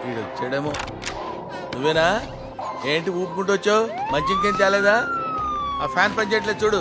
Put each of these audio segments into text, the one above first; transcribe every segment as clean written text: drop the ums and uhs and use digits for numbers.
వీడు వచ్చాడేమో. నువ్వేనా? ఏంటి ఊపుకుంటూ వచ్చావు? మంచి ఇంకేం చాలేదా? ఆ ఫ్యాన్ పనిచేయట్లేదు చూడు.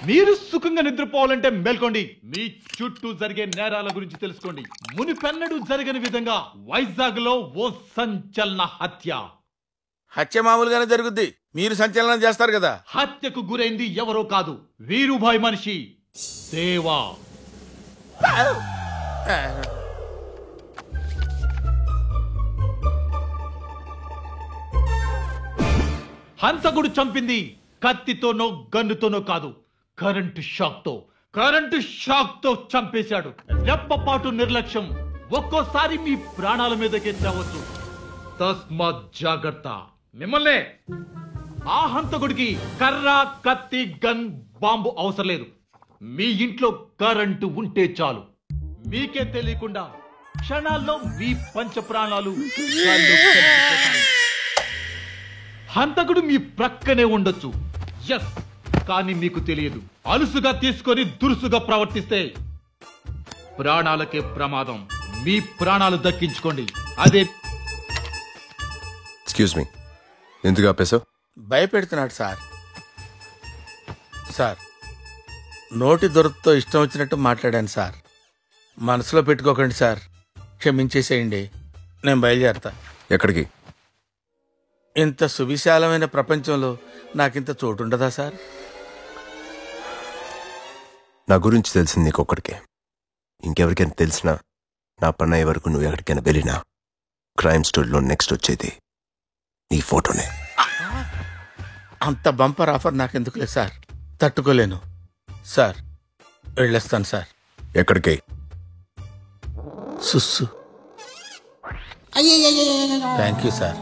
మీరు సుఖంగా నిద్రపోవాలంటే మేల్కోండి. మీ చుట్టూ జరిగే నేరాల గురించి తెలుసుకోండి. మునిపెన్నడూ జరగని విధంగా వైజాగ్ లో ఓ సంచలన హత్య మామూలుగానే జరుగుద్ది, మీరు సంచలనం చేస్తారు కదా. హత్యకు గురైంది ఎవరో కాదు, వీరుభాయ్ మనిషి దేవా. హంతకుడు చంపింది కత్తితోనో గన్నుతోనో కాదు, కరెంటు షాక్ తో చంపేశాడు. రెప్పపాటు నిర్లక్ష్యం ఒక్కోసారి మీ ప్రాణాల మీదకే తేవచ్చు. తస్మాత్ జాగ్రత్త. మిమ్మల్నే ఆ హంతకుడికి కర్ర, కత్తి, గన్, బాంబు అవసరం లేదు. మీ ఇంట్లో కరెంటు ఉంటే చాలు. మీకే తెలియకుండా క్షణాల్లో మీ పంచ ప్రాణాలు హంతకుడు మీ ప్రక్కనే ఉండొచ్చు, ఎస్, కానీ మీకు తెలియదు. అలుసుగా తీసుకొని దురుసుగా ప్రవర్తిస్తే ప్రాణాలకే ప్రమాదం. మీ ప్రాణాలు దక్కించుకోండి. అదే. ఎక్స్క్యూజ్ మీ, ఎందుకు ఆపేశావు? భయపెడుతున్నాడు సార్. సార్, నోటి దొరతో ఇష్టం వచ్చినట్టు మాట్లాడాను సార్. మనసులో పెట్టుకోకండి సార్, క్షమించేసేయండి. నేను బయలుదేరతా. ఎక్కడికి? ఇంత సువిశాలమైన ప్రపంచంలో నాకింత చోటు ఉండదా సార్? నా గురించి తెలిసింది నీకొక్కడికే. ఇంకెవరికైనా తెలిసినా నా పని అయ్యే వరకు నువ్వు ఎక్కడికైనా వెళ్ళినా క్రైమ్ స్టోరీలో నెక్స్ట్ వచ్చేది నీ ఫోటోనే. అంత బంపర్ ఆఫర్ నాకెందుకులే సార్, తట్టుకోలేను సార్. వెళ్ళేస్తాను సార్. ఎక్కడికి? సుస్సు. Thank you sir.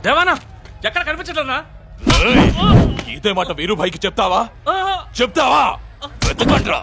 దేవానా, ఎక్కడ కనిపించట్లేనా? ఇదే మాట వీరుభాయికి చెప్తావా? వెతకండ్రా.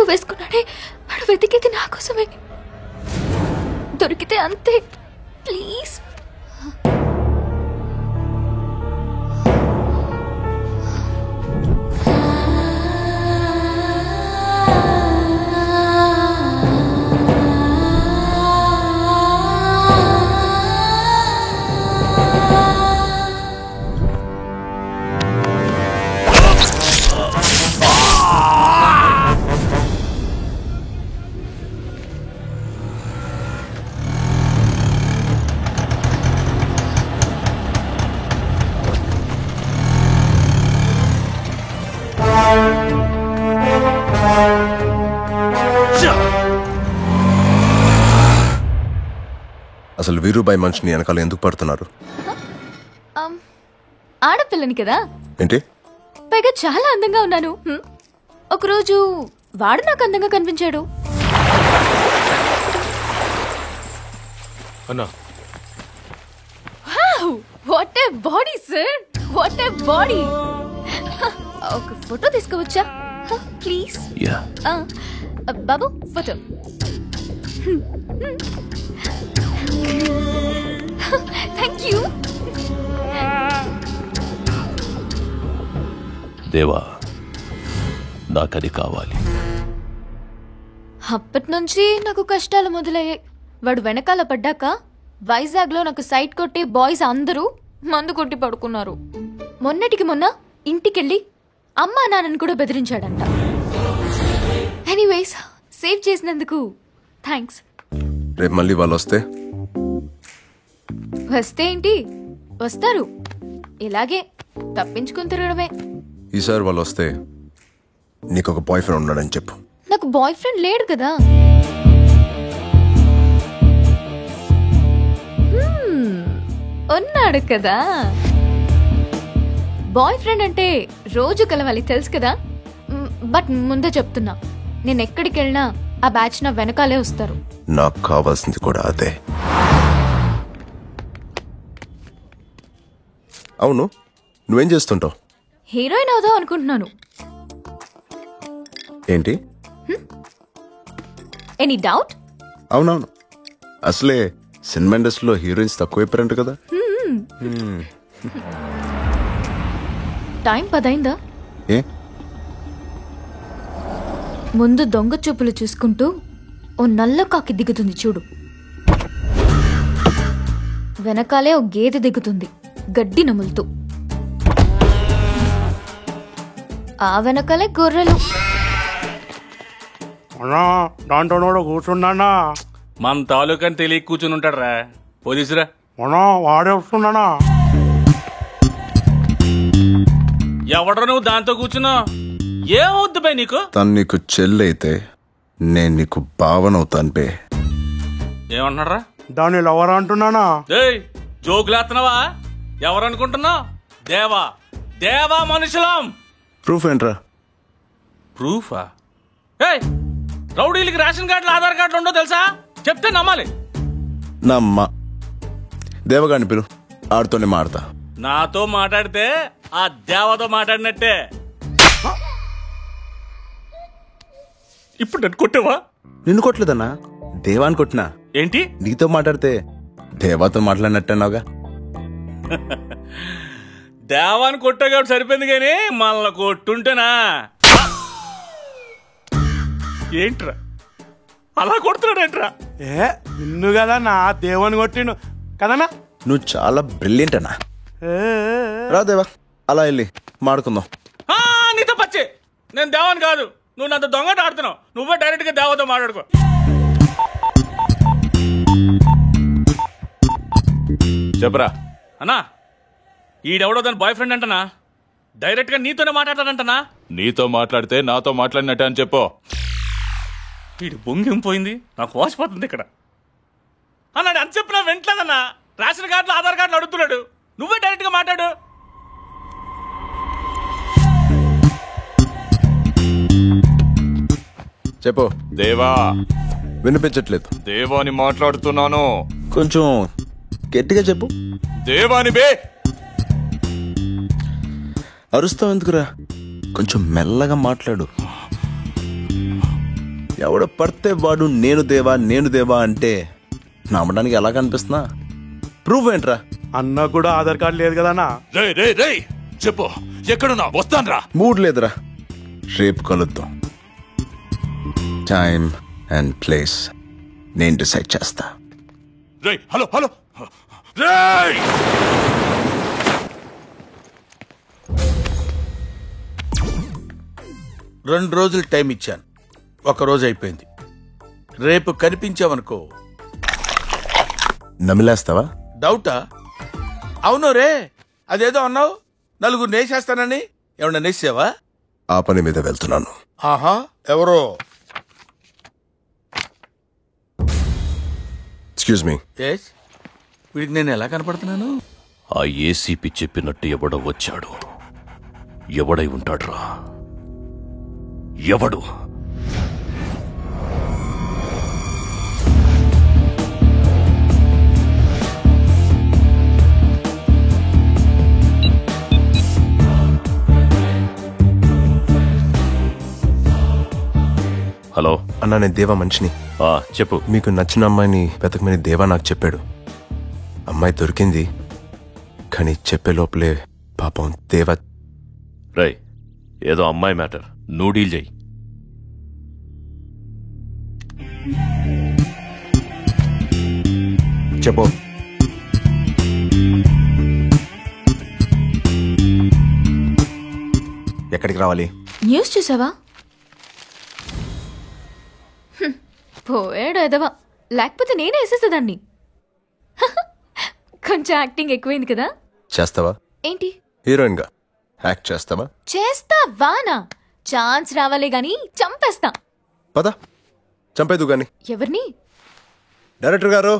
వేసుకున్నాడే వాడు, వెతికేది నా కోసమే. దొరికితే అంతే, ప్లీజ్. అసలు వీరుబాయ్ మనిషిని వెనకాల ఎందుకు పడుతున్నారు? ఆడపిల్లని కదా. ఏంటి? పైగా చాలా అందంగా ఉన్నాను. ఒకరోజు వాడు నాకు అందంగా కనిపించాడు. అన్నా, what a body sir, what a body. ఒక ఫోటో తీసుకోవచ్చా please? Babu photo. Thank you. దేవా, నాకది కావాలి. అప్పటి నుంచి నాకు కష్టాలు మొదలయ్యాయి. వాడు వెనకాల పడ్డాక వైజాగ్ లో నాకు సైట్ కొట్టి బాయ్స్ అందరూ మందు కొట్టి పడుకున్నారు. మొన్నటికి మొన్న ఇంటికెళ్ళి అమ్మా నాన్నని కూడా బెదిరించాడంట. ఎనీవేస్, సేవ్ చేసినందుకు థ్యాంక్స్. రేపు మళ్ళీ వాళ్ళు వస్తే ఏంటి, వస్తారు. ఇలాగే తప్పించుకుని తిరగడమే. ఈసారి వాళ్ళు వస్తే నీకు ఒక బాయ్ ఫ్రెండ్ ఉన్నాడని చెప్పు. నాకు బాయ్ ఫ్రెండ్ లేడు కదా. ఉన్నాడు కదా. బాయ్ ఫ్రెండ్ అంటే రోజు కలవాలి తెలుసు కదా. బట్ ముందే చెప్తున్నా, నేను ఎక్కడికి వెళ్ళినా ఆ బ్యాచ్ నా వెనకాలే వస్తారు. నాకు కావాల్సింది కూడా అదే. అవును, నువ్వేం చేస్తుంటావు? హీరోయిన్ అవుదాం అనుకుంటున్నాను. ఏంటి? Any doubt? అవునవును, అసలే సినిమా ఇండస్ట్రీలో హీరోయిన్స్ తక్కువైపోయారంట కదా. టైం 10 అయిందా? ఏ ముందు దొంగ చూపులు చూసుకుంటూ ఓ నల్ల కాకి దిగుతుంది చూడు. వెనకాలే ఓ గేదె దిగుతుంది గడ్డి నములుతూ. ఆ వెనకాలే గొర్రెలు. దాంట్లో కూర్చున్నానా? మన తాలూకని తెలియ కూర్చుని ఉంటాడు రా. పోలీసురా వాడే వస్తున్నానా? ఎవడరా నువ్వు దాంతో కూర్చున్నా? ఏమవుద్దు బై నీకు? తను నీకు చెల్లైతే నేను నీకు భావనవుతాను బే. ఏమంటున్నారా? దాన్ని లవర్ అంటున్నానా? ఏయ్ జోకులేస్తున్నావా? ఎవరనుకుంటున్నావు? దేవా దేవా మనుషులం. ప్రూఫ్ ఏంట్రా? ప్రూఫా? ఏయ్ రౌడీలకి రేషన్ కార్డులు ఆధార్ కార్డులు ఉండో తెలుసా? చెప్తే నమ్మాలి. నమ్మ దేవగాడిని పిలు, ఆడుతోనే మాడతా. నాతో మాట్లాడితే ఆ దేవతో మాట్లాడినట్టే. ఇప్పుడు నన్ను కొట్టావా? నిన్ను కొట్టలేదన్నా, దేవాన్ని కొట్టినా. ఏంటి? నీతో మాట్లాడితే దేవాతో మాట్లాడినట్టన్నావుగా. దేవాన్ని కొట్టా కాబట్టి సరిపోయింది కానీ మనల్ని కొట్టుంటేనా? ఏంట్రా అలా కొడుతున్నాడేంట్రా? నిన్ను కదా నా దేవుని కొట్టిండు కదనా? నువ్వు చాలా బ్రిలియంట్ అన్నా. రా దేవా, అలా వెళ్ళి మాడుకుందాం. నీతో పచ్చి నేను దేవాన్ని కాదు. నువ్వు నాతో దొంగట ఆడుతున్నావు. నువ్వే డైరెక్ట్ గా దేవతో మాట్లాడుకో. చెప్పరా. అన్నా ఈడెవడో దాని బాయ్ ఫ్రెండ్ అంటనా? డైరెక్ట్ గా నీతోనే మాట్లాడతాడంటనా? నీతో మాట్లాడితే నాతో మాట్లాడినట్టే అని చెప్పు. వీడి బొంగేం పోయింది, నాకు వాసిపోతుంది ఇక్కడ అన్నాడు. అని చెప్పినా వెంటలేదన్నా. రేషన్ కార్డులు ఆధార్ కార్డులు అడుగుతున్నాడు. నువ్వే డైరెక్ట్ గా మాట్లాడు. చెప్పు. దేవా. వినిపించట్లేదు. దేవాని మాట్లాడుతున్నాను. కొంచెం గట్టిగా చెప్పు. దేవాని బే. అరుస్తావు ఎందుకురా? కొంచెం మెల్లగా మాట్లాడు. ఎవడ పడితే వాడు నేను దేవా అంటే నమ్మడానికి ఎలా కనిపిస్తున్నా? ప్రూఫ్ ఏంట్రా? అన్న కూడా ఆధార్ కార్డు లేదు కదన్నా? రే చెప్పు, ఎక్కడున్నా? వస్తాన్రా. మూడ్ లేదురా, రేపు కలుద్దాం. టైం అండ్ ప్లేస్ నేను డిసైడ్ చేస్తా. రే హలో రేయ్. 2 రోజులు టైం ఇచ్చాను, 1 రోజు అయిపోయింది. రేపు కనిపించావనుకో నమిలేస్తావా? డౌటా? అవును రే, అదేదో అన్నావు, 4 నేసేస్తానని. ఏమన్నా నేసావా? ఆ పని మీద వెళ్తున్నాను. ఆహా, ఎవరో? Excuse me. ఎస్, వీడికి నేను ఎలా కనపడుతున్నాను? ఆ ఏసీపీ చెప్పినట్టు ఎవడో వచ్చాడు. ఎవడై ఉంటాడ్రా? ఎవడు? హలో అన్నా, నేను దేవా మనిషిని. చెప్పు. మీకు నచ్చిన అమ్మాయిని వెతకమని దేవా నాకు చెప్పాడు. అమ్మాయి దొరికింది, కానీ చెప్పే లోపలే పాపం దేవా. రై, ఏదో అమ్మాయి మ్యాటర్, నువ్వు డీల్ చెయ్యి. చెప్పు. ఎక్కడికి రావాలి? న్యూస్ చూసావా? పోయాడు ఎదవా, లేకపోతే నేనే వేసేసేదాన్ని. కొంచెం యాక్టింగ్ ఎక్కువైంది కదా. చేస్తావా? ఏంటి? హీరోయిన్ గా యాక్ట్ చేస్తావా? చేస్తావానా? ఛాన్స్ రావాలే గాని చంపేస్తా. పద, చంపేదు గాని. ఎవరిని? డైరెక్టర్ గారు.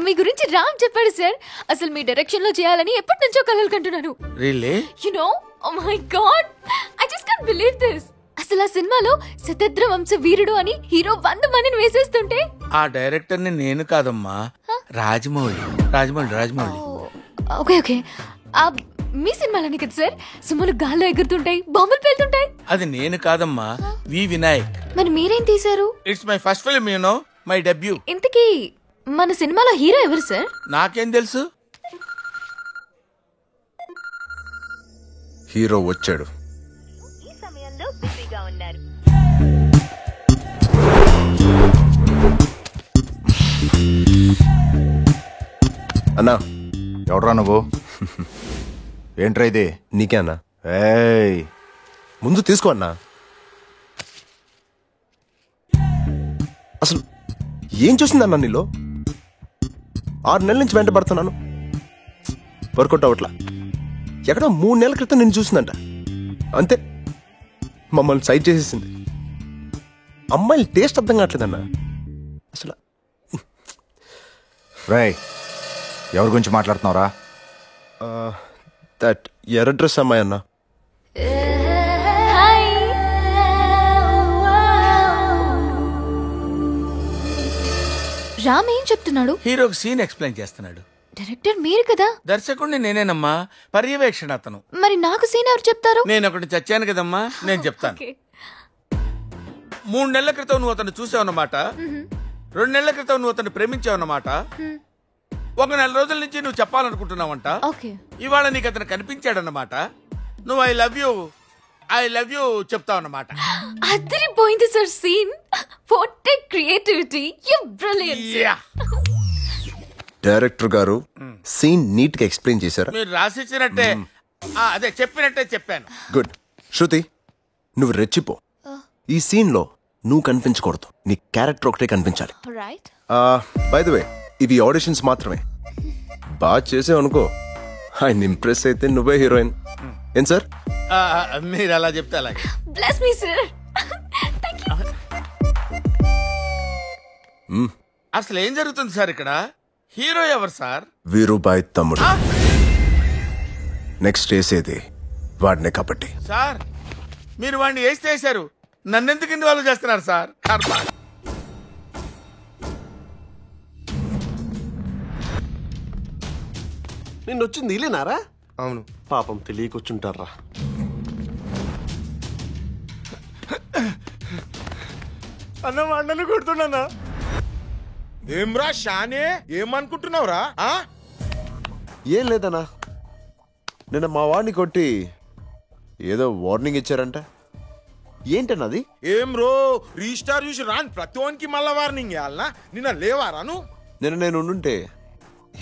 మీ గురించి రామ్ చెప్పాడు సార్. అసలు మీ డైరెక్షన్ లో చేయాలని ఎప్పటి నుంచో కలలు కంటున్నాను. Really? You know, oh my God, I just can't believe this. అసలు ఆ సినిమాలో శతద్ర వంశ వీరుడు అని హీరో 100 మందిని వేసేస్తుంటే ఆ డైరెక్టర్ ని నేను కాదమ్మా, రాజమౌళి. ఓకే ఓకే, మీ సినిమాలని కదా సార్ సుమ్ములు గాల్లో ఎగురుతుంటాయి, బాంబులు పేలుతుంటాయి. అది నేను కాదమ్మా, వి వినాయక్. మరి మీరేం తీశారు? It's my first film, you know, my debut. ఇంతకీ మన సినిమాలో హీరో ఎవరు సార్? నాకేం తెలుసు? హీరో వచ్చాడు. అన్నా, ఎవడ్రా నువ్వు? ఏంట్రా ఇది? నీకే అన్నా. ఏయ్, ముందు తీసుకో అన్నా. అసలు ఏం చూసిందన్నా నీలో? 6 నెలల నుంచి వెంట పడుతున్నాను, వర్కౌట్ అవట్లా. ఎక్కడో 3 నెలల క్రితం నేను చూసిందంట, అంతే మమ్మల్ని సైడ్ చేసేసింది. అమ్మాయిల టేస్ట్ అర్థం కావట్లేదన్నా అసలు. రేయ్, ఎవరి గురించి మాట్లాడుతున్నావురా? దట్ ఎర్ర డ్రెస్ అమ్మాయి అన్నా. రామ్ ఏం చెప్తున్నాడు? హీరోకి సీన్ ఎక్స్ప్లెయిన్ చేస్తున్నాడు. డైరెక్టర్ మీరు కదా? దర్శకుడిని నేనేనమ్మా, పర్యవేక్షణ అతను. మరి నాకు సీన్ ఎవరు చెప్తారు? నేను ఒకటి చచ్చాను కదమ్మా, నేను చెప్తాను. 3 నెలల క్రితం నువ్వు అతను చూసావన్నమాట, 2 నెలల క్రితం నువ్వు అతను ప్రేమించావన్నమాట, 1 నెల రోజుల నుంచి నువ్వు చెప్పాలనుకుంటున్నావంట, ఇవాళ నీకు అతను కనిపించాడన్నమాట, నువ్వు ఐ లవ్ యూ చెప్తావన్నమాట. అదిరిపోయింది sir scene. What a creativity, you brilliant. Director గారు సీన్ నీట్ గా ఎక్స్ప్లెయిన్ చేశారా? మీరు రాసిచ్చినట్టే, అదే చెప్పినట్టే చెప్పాను. గుడ్. శృతి, నువ్వు రెచ్చిపో. ఈ సీన్ లో నువ్వు కనిపించకూడదు, నీ క్యారెక్టర్ ఒకటే కనిపించాలి. బై ద వే, ఇవి ఆడిషన్స్ మాత్రమే. బాగా చేసావు అనుకో, ఆయన ఇంప్రెస్ అయితే నువ్వే హీరోయిన్. ఏం సార్? మీరు అలా చెప్తే అలాగే. Bless me sir. అసలు ఏం జరుగుతుంది సార్ ఇక్కడ? హీరో ఎవరు సార్? వీరుబాయ్ తమ్ముడు. నెక్స్ట్ వేసేది వాడినే కాబట్టి. సార్, మీరు వాడిని వేసారు, నన్నెందుకు ఇన్వాల్వ్ చేస్తున్నారు సార్? కర్మ. నిన్నొచ్చింది ఇలేనారా? అవును, పాపం తెలియకొచ్చుంటారా. అన్న అన్నను కొడుతున్నా. ఏమ్రా షానే, ఏమనుకుంటున్నావురా? ఏం లేదన్నా, నిన్న మా వాడిని కొట్టి ఏదో వార్నింగ్ ఇచ్చారంట. ఏంటన్నది? ఏం రో రీస్టార్ చూసి రాని ప్రతి ఒనికి మళ్ళా వార్నింగ్ ఇవ్వాలనా? నిన్న లేవారాను? నిన్న నేను ఉండుంటే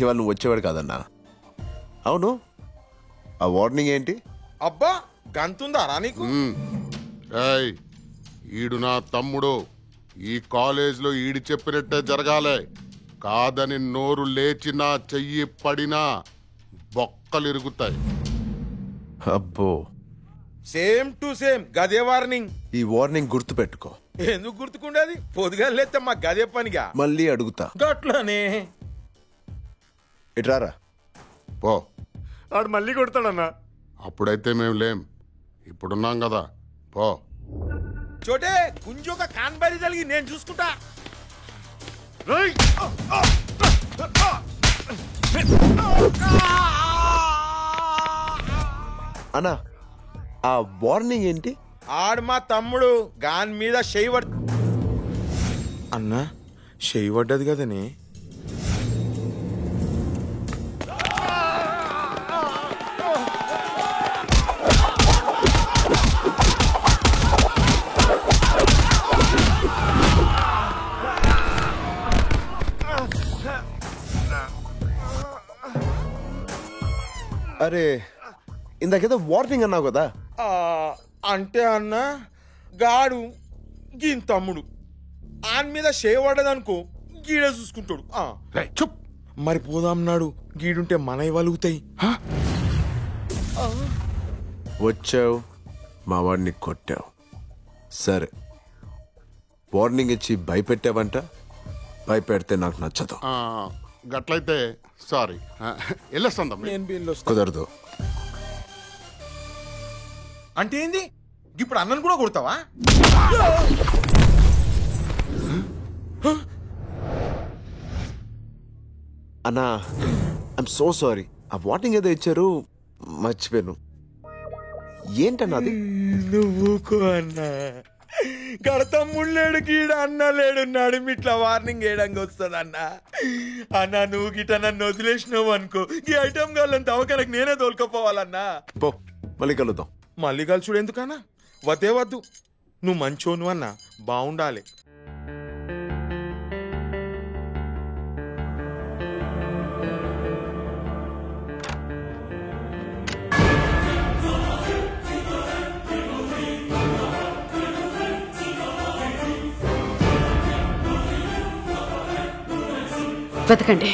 ఇవాళ నువ్వు వచ్చేవాడు కాదన్నా. అవును, ఆ వార్నింగ్ ఏంటి? అబ్బా, గంతుందారా నీకు? ఈడు నా తమ్ముడు, ఈ కాలేజ్ లో ఈడు చెప్పినట్టే జరగాలి. కాదని నోరు లేచినా చెయ్యి పడినా బొక్కలు ఇరుగుతాయి. అబ్బో, సేమ్ టు సేమ్ గదే వార్నింగ్. ఈ వార్నింగ్ గుర్తు పెట్టుకో. ఎందుకు గుర్తుకుండేది? పొద్దుగా లేతే మా గదే పనిగా. మళ్ళీ అడుగుతా. గట్లనే ఇట్రారా. పో. ఆడు మళ్ళీ కొడతాడన్నా. అప్పుడైతే మేము లేం, ఇప్పుడున్నాం కదా. పో. చోటే గుంజొక కాన్బరి తలిగి నేను చూసుకుంటా. అన్నా, ఆ వార్నింగ్ ఏంటి? ఆడు మా తమ్ముడు, గాన్ మీద చెయ్యి అన్నా, చెయ్యి పడ్డది కదనే. అరే, ఇందాకేదో వార్నింగ్ అన్నావు కదా. అంటే అన్న, గాడు గీన్ తమ్ముడు, ఆన్ మీద చేయబడ్డదనుకో గీడే చూసుకుంటాడు. చుప్. మరి పోదాం నాడు, గీడుంటే మనవి వలుగుతాయి. వచ్చావు, మా వాడిని కొట్టావు, సరే. వార్నింగ్ ఇచ్చి భయపెట్టావంట. భయపెడితే నాకు నచ్చదు. గట్లయితే సారీ, వెళ్ళొస్తాం తమ్మి. నేను బిల్లు వస్తా. కుదరదు. అంటే ఏంది ఇప్పుడు అన్నను కూడా కొడతావా? అన్నా ఐఎమ్ సో సారీ. ఆ వార్నింగ్ ఏదో ఇచ్చారు మర్చిపోయాను. ఏంటన్నా అది? నువ్వుకో అన్నా, గడతమ్ముడు లేడు, గీడ అన్న లేడు, నడిమిట్లా వార్నింగ్ వేయడానికి వస్తుంది అన్న. అన్నా నువ్వు గిట నన్ను వదిలేసినావు అనుకో, ఈ ఐటమ్ గాళ్ళని తవ్వకనకు నేనే తోలుకపోవాలన్నా. పో, మళ్ళీ కలుద్దాం. మళ్ళీ కలుసుడు ఎందుకన్నా? వద్దే వద్దు, నువ్వు మంచోను అన్నా, బాగుండాలి. వెతకండి.